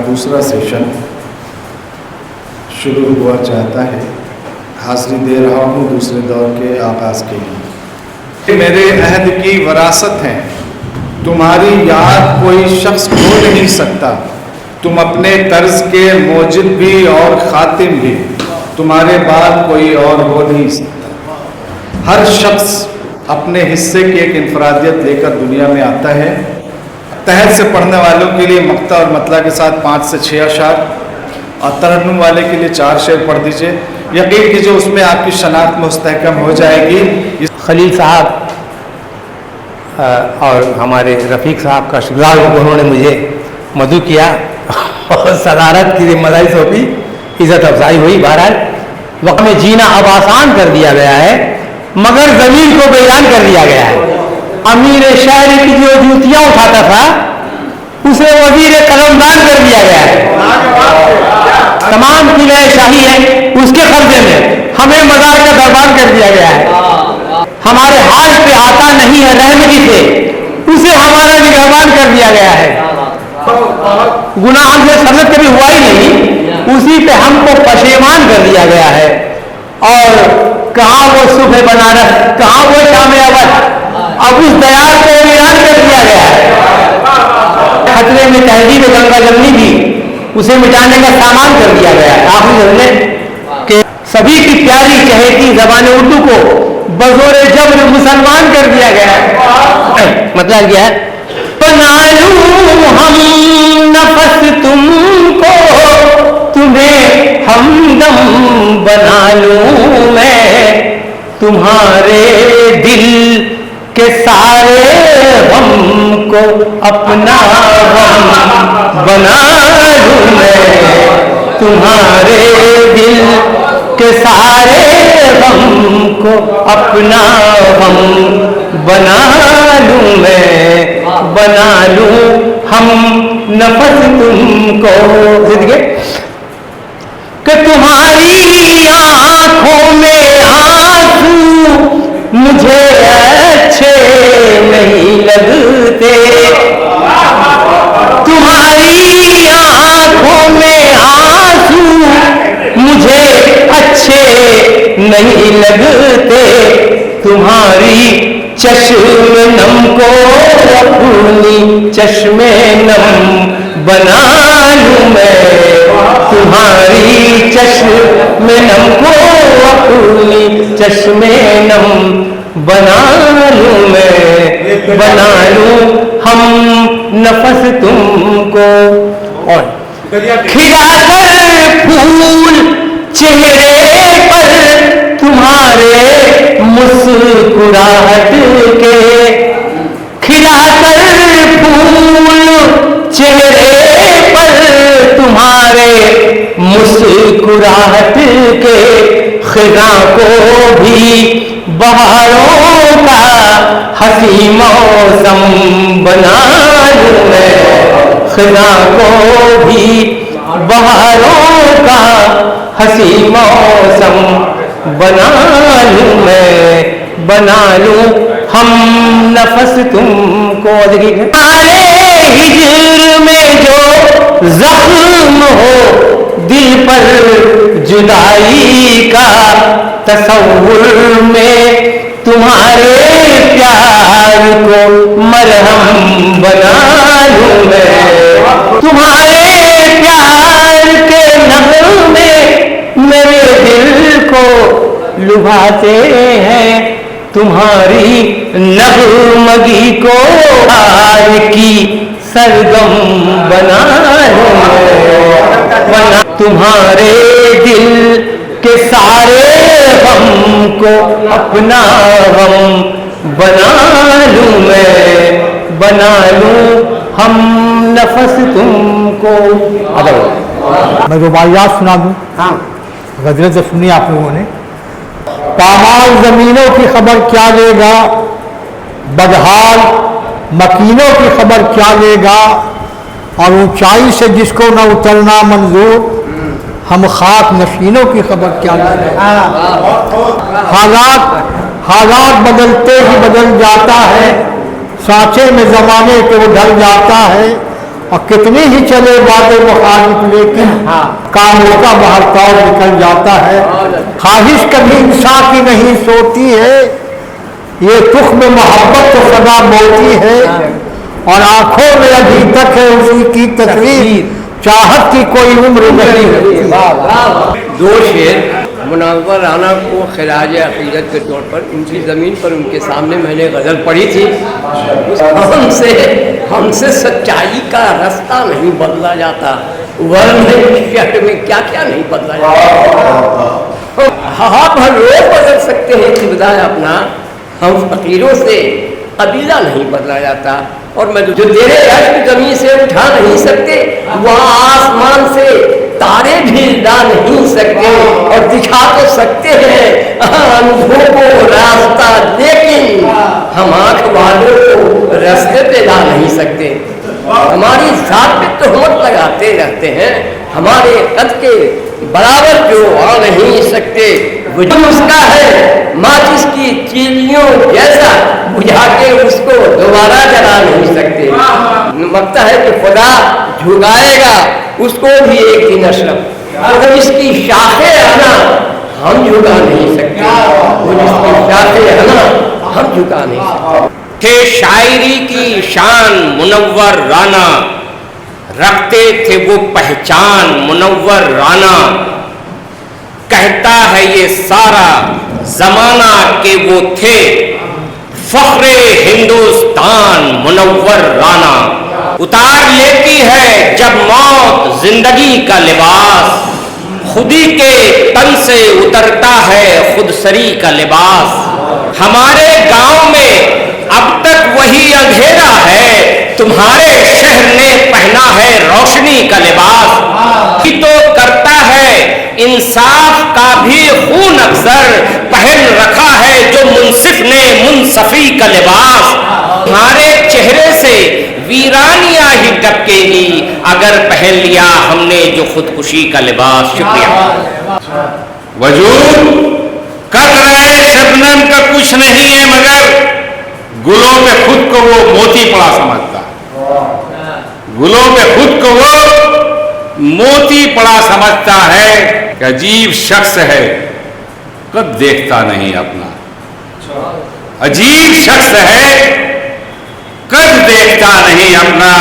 دوسرا سیشن شروع ہوا چاہتا ہے. حاضری دے رہا ہوں دوسرے دور کے آغاز کے لیے. میرے عہد کی وراثت ہیں، تمہاری یاد کوئی شخص بھول نہیں سکتا. تم اپنے طرز کے موجد بھی اور خاتم بھی، تمہارے بعد کوئی اور ہو نہیں سکتا. ہر شخص اپنے حصے کی ایک انفرادیت لے کر دنیا میں آتا ہے. تحت سے پڑھنے والوں کے لیے مقطع اور مطلع کے ساتھ 5 سے 6 اشعار، اور ترنم والے کے لیے 4 شعر پڑھ دیجئے. یقین کیجئے اس میں آپ کی شناخت مستحکم ہو جائے گی. خلیل صاحب اور ہمارے رفیق صاحب کا شکریہ، انہوں نے مجھے مدعو کیا اور صدارت کی ذمہ داری سونپی، عزت افزائی ہوئی. بہرحال وقت میں جینا اب آسان کر دیا گیا ہے، مگر زمین کو بیان کر دیا گیا ہے. امیر شہر کی جو جوتیاں اٹھاتا تھا اسے وزیر قلمدان کر دیا گیا ہے. تمام قلعہ شاہی ہے اس کے قبضے میں، ہمیں مزار کا دربار کر دیا گیا ہے. ہمارے حال پہ آتا نہیں ہے رحمتی سے، اسے ہمارا نگہبان کر دیا گیا ہے. گناہ ہم سے سرزد کبھی ہوا ہی نہیں، اسی پہ ہم کو پشیمان کر دیا گیا ہے. اور کہاں وہ صبح بنارس، کہاں وہ شام اول، اب اس دیار کو ویران کر دیا گیا ہے. خطرے میں تہذیب گنگا جمنی بھی، اسے مٹانے کا سامان کر دیا گیا ہے. آخری جملے کہ سبھی کی پیاری چہیتی زبان اردو کو بزور جبر مسلمان کر دیا گیا ہے. مطلب کیا ہے؟ بنا لوں ہم نفس تم کو، تمہیں ہمدم بنا لوں میں، تمہارے دل کے سارے غم کو اپنا غم بنا لوں میں، تمہارے دل کے سارے غم کو اپنا غم بنا لوں میں، بنا لوں ہم نفس تم کو. کہ تمہاری آنکھوں میں آنسو مجھے اچھے نہیں لگتے، تمہاری آنکھوں میں آنسو مجھے اچھے نہیں لگتے، تمہاری چشم نم کو اپنی چشم نم بنا لوں میں، تمہاری چشم نم کو اپنی چشم نم بنا لوں میں، بنا لوں ہم نفس تم کو. اور کھلا کر پھول چہرے پر تمہارے مسکراہٹ کے، کھلا کر پھول چہرے پر تمہارے مسکراہٹ کے، خزاں کو بھی بہاروں کا ہنسی موسم بنا لوں میں، خزاں کو بھی بہاروں کا ہنسی موسم بنا لوں میں، بنا لوں ہم نفس تم کو. ہمارے ہجر میں جو زخم ہو دل پر جدائی کا، تصور میں تمہارے پیار کو مرہم بنا لوں میں، تمہارے پیار کے نغمے میرے دل کو لبھاتے ہیں، تمہاری نغمگی کو آج کی سرگم بنا لوں میں، تمہارے دل کے سارے غم کو اپنا غم بنا لوں میں، بنا لوں ہم نفس تم کو. میں رباعیات سنا دوں. غزلیں تو سنی آپ لوگوں نے. پامال زمینوں کی خبر کیا لے گا، بدحال مکینوں کی خبر کیا لے گا، اور اونچائی سے جس کو نہ اترنا منظور، ہم خاک نشینوں کی خبر کیا لے گا. حالات بدلتے ہی بدل جاتا ہے، سانچے میں زمانے کے وہ ڈھل جاتا ہے، اور کتنی ہی چلے باتیں مخالف لیکن کاموں کا بہرطور نکل جاتا ہے. خواہش کبھی انسان کی نہیں سوتی ہے، یہ تخم محبت تو سدا موتی ہے، اور آنکھوں میں ابھی تک ہے اسی کی تصویر، چاہت کی کوئی عمر نہیں ہوتی. دو شعر منور رانا کو خراج عقیدت کے طور پر ان کی زمین پر ان کے سامنے میں نے غزل پڑھی تھی. ہم سے سچائی کا راستہ نہیں بدلا جاتا، ورنہ شہر میں کیا کیا نہیں بدلا جاتا. آپ ہر روز بدل سکتے ہیں کردار اپنا، ہم فقیروں سے قبیلہ نہیں بدلا جاتا. اور میں جو تیرے عرش کی زمین سے اٹھا نہیں سکتے، وہاں آسمان سے تارے بھی لا نہیں سکتے. اور دکھا تو سکتے ہیں اندھوں کو راستہ، لیکن ہم آنکھ والوں کو راستے پہ لا نہیں سکتے. ہماری ذات پہ تہمت لگاتے رہتے ہیں، ہمارے قد کے برابر جو آ نہیں سکتے. وجود اس کا ہے ماچس کی تیلیوں جیسا، بجھا کے اس کو دوبارہ جلا نہیں سکتے. لگتا ہے کہ خدا جھکائے گا اس کو بھی ایک دن اشرف، وہ اس کی شاخیں ہے نا ہم جھکا نہیں سکتے، وہ جس کی شاخیں ہے نا ہم جھکا نہیں سکتے. تھے شاعری کی شان منور رانا، رکھتے تھے وہ پہچان منور رانا. کہتا ہے یہ سارا زمانہ کہ وہ تھے فخر ہندوستان منور رانا. اتار لیتی ہے جب موت زندگی کا لباس، خودی کے تن سے اترتا ہے خود سری کا لباس. ہمارے گاؤں میں اب تک وہی اندھیرا ہے، تمہارے شہر نے پہنا ہے روشنی کا لباس. یہ تو کرتا ہے انصاف کا بھی خون اکثر، پہن رکھا ہے جو منصف نے منصفی کا لباس. تمہارے چہرے سے ویرانیاں ہی ٹپکے گی اگر پہن لیا ہم نے جو خودکشی کا لباس. شکریہ. وجود کر رہے شبنم کا کچھ نہیں ہے، مگر گلوں پہ خود کو وہ موتی پڑا سمجھتا ہے. گلوں پہ خود کو وہ موتی پڑا سمجھتا ہے کہ عجیب شخص ہے کب دیکھتا نہیں اپنا. عجیب شخص ہے کب دیکھتا نہیں اپنا.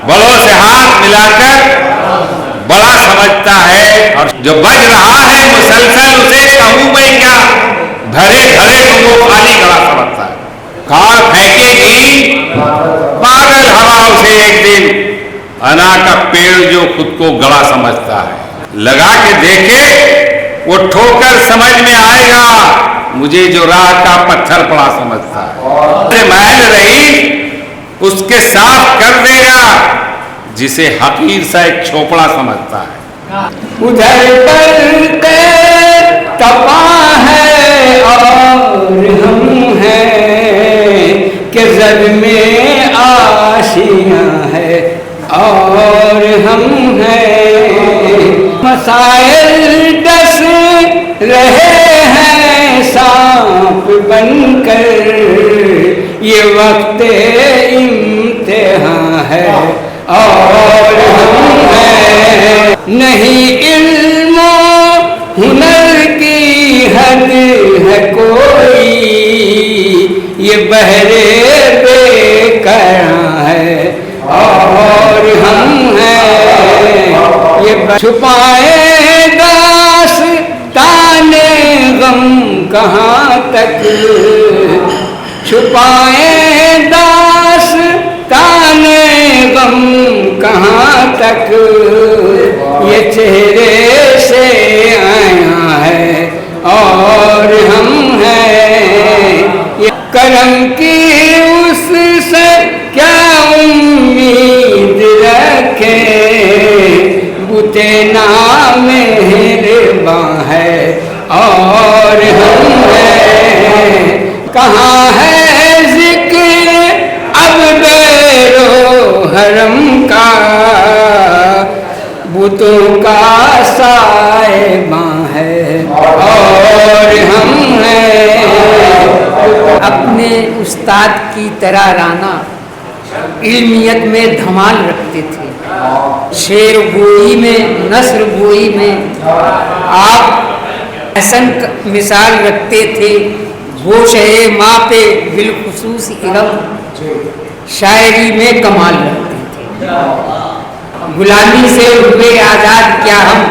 بڑوں سے ہاتھ ملا کر بڑا سمجھتا ہے، اور جو بج رہا ہے مسلسل اسے کہوں میں کیا، بھرے بھرے کو وہ خالی کھڑا سمجھتا ہے. کار پھینکے گی پاگل ہوا اسے ایک دن، انا کا پیڑ جو خود کو گڑا سمجھتا ہے. لگا کے دیکھے وہ ٹھوکر سمجھ میں آئے گا، مجھے جو راہ کا پتھر پڑا سمجھتا ہے. محل رہی اس کے صاف کر دے گا جسے حقیر سا ایک چھوپڑا سمجھتا ہے. ادھر پر تپا ہے اور ہم ہیں کہ زد میں آشیاں ہے اور ہم ہیں. مسائل ڈس رہے ہیں سانپ بن کر، یہ وقت امتحان ہے اور ہم ہیں. نہیں علم و ہنر کی حد ہے کوئی، یہ بہرے بے قرار ہے اور ہم ہیں. یہ چھپائے داستان غم کہاں تک، چھپائے داستان غم کہاں تک، یہ چہرے سے آیا ہے اور ہم ہیں. یہ کرم کی اس سے کیا امید رکھیں، بوتے نام مہرباں ہے اور ہم ہیں. کہاں ہے ذکر اب بیرو حرم کا، بتوں کا سائباں ہے اور ہم ہیں. اپنے استاد کی طرح رانا علمیت میں دھمال رکھتے تھے، شعر گوئی میں، نثر گوئی میں آپ احسن مثال رکھتے تھے۔ گوشہ ماں پہ بالخصوص علم، شاعری میں کمال رکھتے تھے۔ غلامی سے ہوئے آزاد کیا ہم،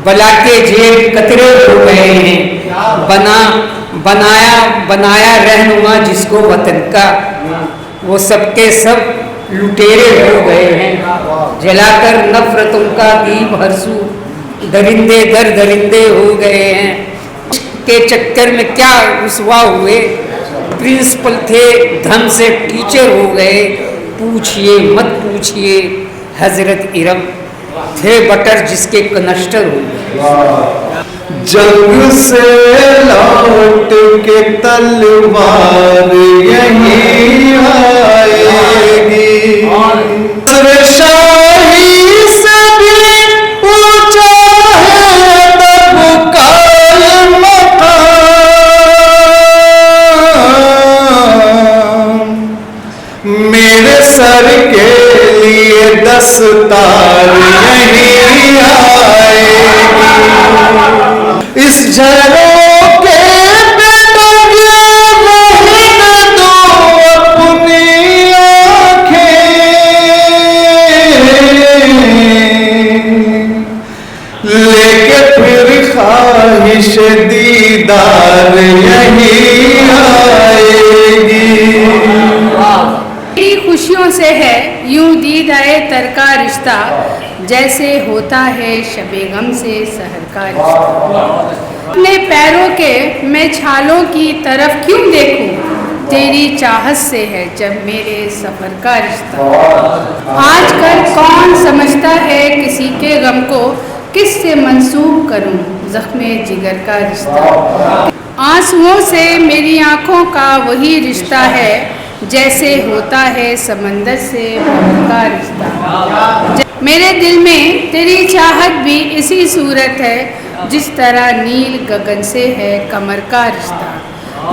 بلا کے جیب قطرے ہو گئے ہیں، بنایا رہنما جس کو وطن کا، وہ سب کے سب لٹیرے ہو گئے ہیں، جلا کر نفرتوں کا دیپ ہر سو، درندے در درندے ہو گئے ہیں۔ کے چکر میں کیا رسوا ہوئے، پرنسپل تھے دھن سے ٹیچر ہو گئے، پوچھئے مت پوچھئے حضرت ارم، تھے بٹر جس کے کنشٹر ہو گئے۔ جنگ سے لوٹ کے تلوار یہیں آئے گی، شاہی سے بھی اونچا ہے تب کا یہ مقام، میرے سر کے لیے دستار یہیں آئے گی، اس جھروکے پہ ٹنگے رہنے دو اپنی آنکھیں، لے کے پھر خواہش دیدار یہیں آئے گی۔ میری خوشیوں سے ہے یوں دید آئے تر کا رشتہ، جیسے ہوتا ہے شب غم سے سحر کا رشتہ۔ اپنے پیروں کے میں چھالوں کی طرف کیوں دیکھوں، تیری چاہت سے ہے جب میرے سفر کا رشتہ۔ آج کل کون سمجھتا ہے کسی کے غم کو، کس سے منسوب کروں زخم جگر کا رشتہ۔ آنسوؤں سے میری آنکھوں کا وہی رشتہ ہے، جیسے ہوتا ہے سمندر سے بحر کا رشتہ۔ میرے دل میں تیری چاہت بھی اسی صورت ہے، جس طرح نیل گگن سے ہے کمر کا رشتہ۔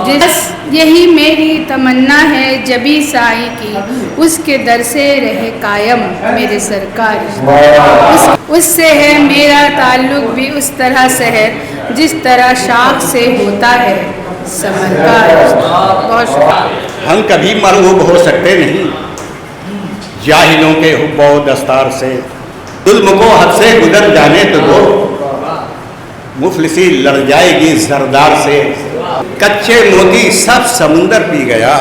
بس یہی میری تمنا ہے جبھی سائی کی، اس کے در سے رہے قائم میرے سر کا رشتہ۔ اس سے ہے میرا تعلق بھی اس طرح سے ہے، جس طرح شاخ سے ہوتا ہے ثمر کا رشتہ۔ بہت شکریہ۔ ہم کبھی مرغوب ہو سکتے نہیں جاہلوں کے حب و دستار سے، ظلم کو حد سے گزر جانے تو دو، مفلسی لڑ جائے گی زردار سے۔ کچے موتی سب سمندر پی گیا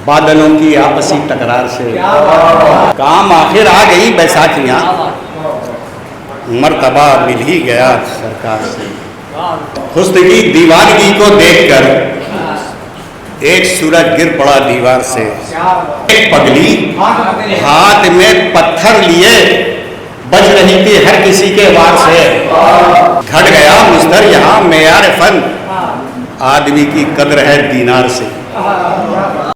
بادلوں کی آپسی ٹکرار سے، کام آخر آ گئی بیساکھیاں، مرتبہ مل ہی گیا سرکار سے۔ حسن کی دیوانگی کو دیکھ کر ایک سورج گر پڑا دیوار سے، ایک پگلی ہاتھ میں پتھر لیے بچ رہی تھی ہر کسی کے وار سے۔ گھٹ گیا مستر یہاں معیار فن، آدمی کی قدر ہے دینار سے۔